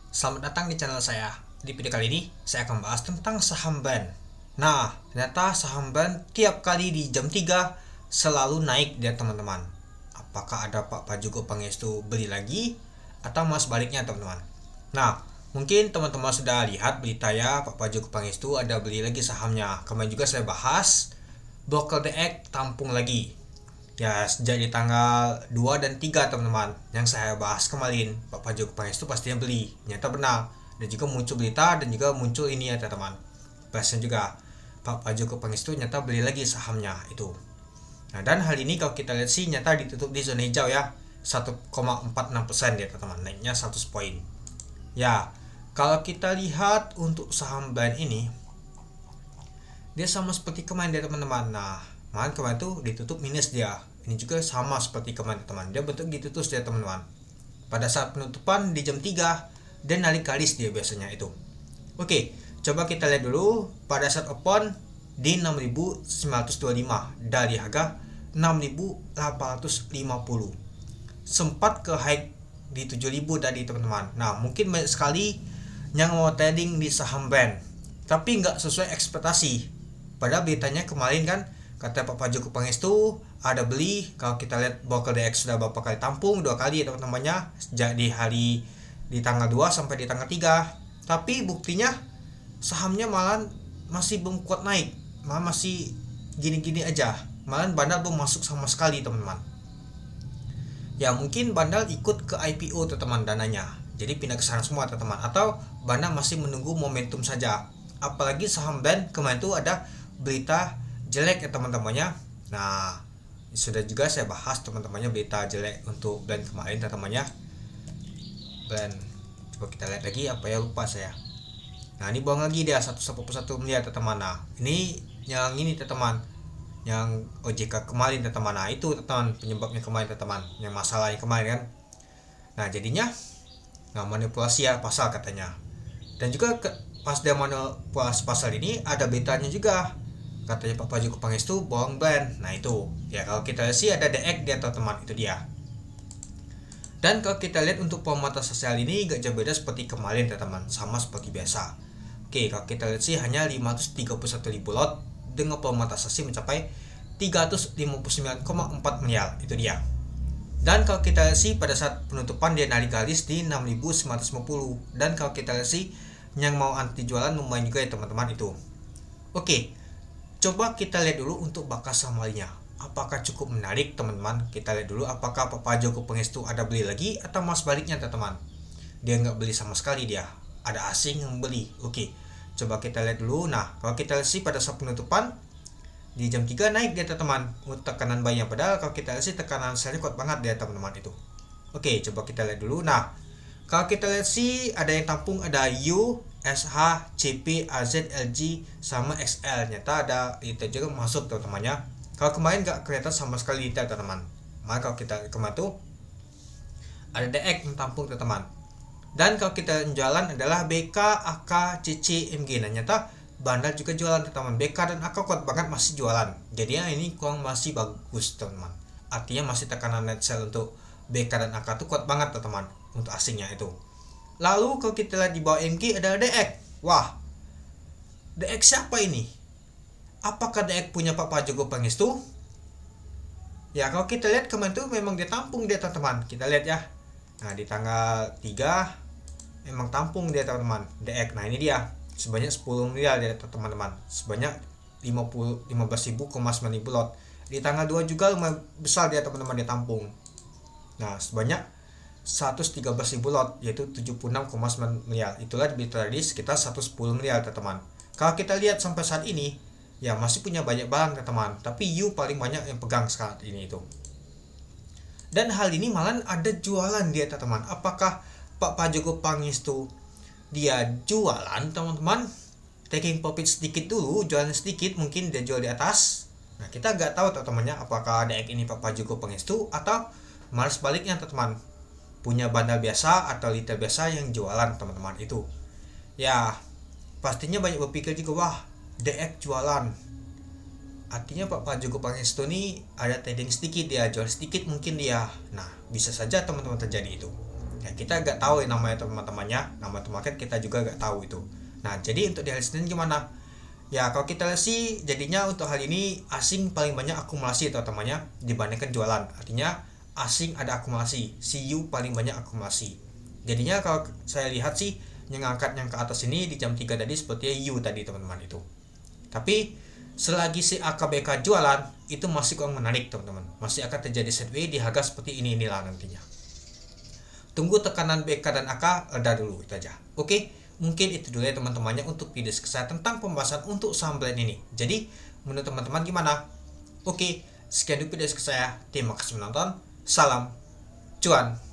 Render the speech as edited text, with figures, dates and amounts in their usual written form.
Selamat datang di channel saya. Di video kali ini, saya akan bahas tentang saham BAN. Nah, ternyata saham BAN tiap kali di jam 3 selalu naik dia teman-teman. Apakah ada Pak Pajugo Pangestu beli lagi atau mas baliknya teman-teman? Nah, mungkin teman-teman sudah lihat berita ya, Pak Pajugo Pangestu ada beli lagi sahamnya. Kemarin juga saya bahas, Broker DX tampung lagi. Ya, sejak di tanggal 2 dan 3 teman-teman yang saya bahas kemarin, Pak Pajo Pangestu pastinya beli. Ternyata benar. Dan juga muncul berita dan juga muncul ini ya teman-teman. Bahasnya juga Pak Pajo Pangestu ternyata beli lagi sahamnya itu. Nah, dan hal ini kalau kita lihat sih nyata ditutup di zona hijau ya. 1,46% ya teman-teman, naiknya 100 poin. Ya, kalau kita lihat untuk saham BAN ini, dia sama seperti kemarin ya teman-teman. Nah, kemarin tuh ditutup minus dia. Ini juga sama seperti kemarin teman. Dia bentuk gitu terus ya teman-teman. Pada saat penutupan di jam 3 dan narik garis dia biasanya itu. Oke, coba kita lihat dulu pada saat open di 6.925 dari harga 6.850. Sempat ke high di 7.000 tadi teman-teman. Nah, mungkin banyak sekali yang mau trading di saham BAN tapi nggak sesuai ekspektasi. Padahal beritanya kemarin kan kata Pak Pajugo Pangestu ada beli. Kalau kita lihat Broker DX sudah berapa kali tampung, 2 kali ya teman-temannya, sejak di hari di tanggal 2 sampai di tanggal 3. Tapi buktinya sahamnya malah masih belum kuat naik, malah masih gini-gini aja, malah bandar belum masuk sama sekali teman-teman. Ya mungkin bandar ikut ke IPO teman-teman dananya, jadi pindah ke sana semua teman-teman, atau bandar masih menunggu momentum saja. Apalagi saham BAN kemarin tuh ada berita jelek ya teman-temannya. Nah, sudah juga saya bahas teman-temannya berita jelek untuk BAN kemarin teman-temannya. BAN, coba kita lihat lagi apa ya, lupa saya. Nah, ini buang lagi dia 1,1 miliar teman-teman. Nah, ini yang ini teman-teman, yang OJK kemarin teman-teman. Nah, itu teman penyebabnya kemarin teman-teman, yang masalahnya kemarin kan. Nah, jadinya nggak manipulasi ya pasal katanya. Dan juga pas dia manipulasi pasal ini ada beritanya juga, katanya Pak Pajugo Pangestu bohong BAN. Nah itu ya, kalau kita lihat sih ada DX dia teman-teman, itu dia. Dan kalau kita lihat untuk pemantauan sosial ini gak jauh beda seperti kemarin teman-teman, sama seperti biasa. Oke, kalau kita lihat sih hanya 531.000 lot dengan pemantauan sosial mencapai 359,4 miliar, itu dia. Dan kalau kita lihat sih pada saat penutupan dia narik garis di 6.950. Dan kalau kita lihat sih yang mau anti jualan lumayan juga ya teman-teman itu. Oke, coba kita lihat dulu untuk bakas samalinya. Apakah cukup menarik teman-teman? Kita lihat dulu apakah Pak Pajugo Pangestu ada beli lagi atau mas baliknya teman-teman. Dia nggak beli sama sekali dia. Ada asing yang beli. Oke, coba kita lihat dulu. Nah, kalau kita lihat sih pada saat penutupan di jam 3 naik dia teman-teman. Untuk tekanan buynya, padahal kalau kita lihat sih tekanan sellnya kuat banget dia teman-teman itu. Oke, coba kita lihat dulu. Nah, kalau kita lihat sih ada yang tampung, ada U, SH, CP, AZ, LG, sama XL. Nyata ada retail juga masuk teman-temannya. Kalau kemarin gak kelihatan sama sekali retail teman-teman. Maka kalau kita kemarin tuh ada DX yang tampung teman-teman. Dan kalau kita jualan adalah BK, AK, CC, MG. Nah nyata bandar juga jualan teman-teman. BK dan AK kuat banget masih jualan. Jadinya ini kurang masih bagus teman-teman. Artinya masih tekanan net sell untuk BK dan AK tuh kuat banget teman-teman untuk asingnya itu. Lalu kalau kita lihat di bawah MG ada DX. Wah, DX siapa ini? Apakah DX punya Pak Pajugo Pangestu? Ya kalau kita lihat kemarin tuh memang dia tampung dia teman-teman. Kita lihat ya. Nah di tanggal 3 memang tampung dia teman-teman DX. Nah ini dia sebanyak 10 miliar dia teman-teman. Sebanyak 15.900 lot. Di tanggal 2 juga lumayan besar dia teman-teman dia tampung. Nah sebanyak 113.000 lot, yaitu 76,9 miliar. Itulah tadi sekitar 110 miliar teman-teman. Kalau kita lihat sampai saat ini ya masih punya banyak barang teman-teman, tapi U paling banyak yang pegang saat ini itu. Dan hal ini malah ada jualan dia teman-teman. Apakah Pak Pajugo Pangestu dia jualan teman-teman, taking profit sedikit dulu, jualan sedikit, mungkin dia jual di atas. Nah kita nggak tahu teman-temannya apakah DX ini Pak Pajugo Pangestu atau malah sebaliknya teman-teman, punya bandar biasa atau retail biasa yang jualan teman-teman itu. Ya pastinya banyak berpikir juga, wah DX jualan, artinya Pak Pajugo Pangestu ini ada trading sedikit, dia jual sedikit mungkin dia. Nah bisa saja teman-teman terjadi itu. Ya kita gak tahu namanya teman-temannya, nama market kita juga gak tahu itu. Nah jadi untuk di hari Senin gimana? Ya kalau kita lihat sih jadinya untuk hal ini asing paling banyak akumulasi teman-temannya dibandingkan jualan. Artinya asing ada akumulasi, CU paling banyak akumulasi. Jadinya kalau saya lihat sih yang angkat yang ke atas ini di jam 3 tadi sepertinya U tadi teman-teman itu. Tapi selagi si AKBK jualan itu masih kurang menarik teman-teman. Masih akan terjadi sideways di harga seperti inilah nantinya. Tunggu tekanan BK dan AK reda dulu itu aja. Oke, mungkin itu dulu ya teman-temannya untuk video saya tentang pembahasan untuk saham blend ini. Jadi menurut teman-teman gimana? Oke, sekian dulu video saya. Terima kasih menonton. Salam cuan.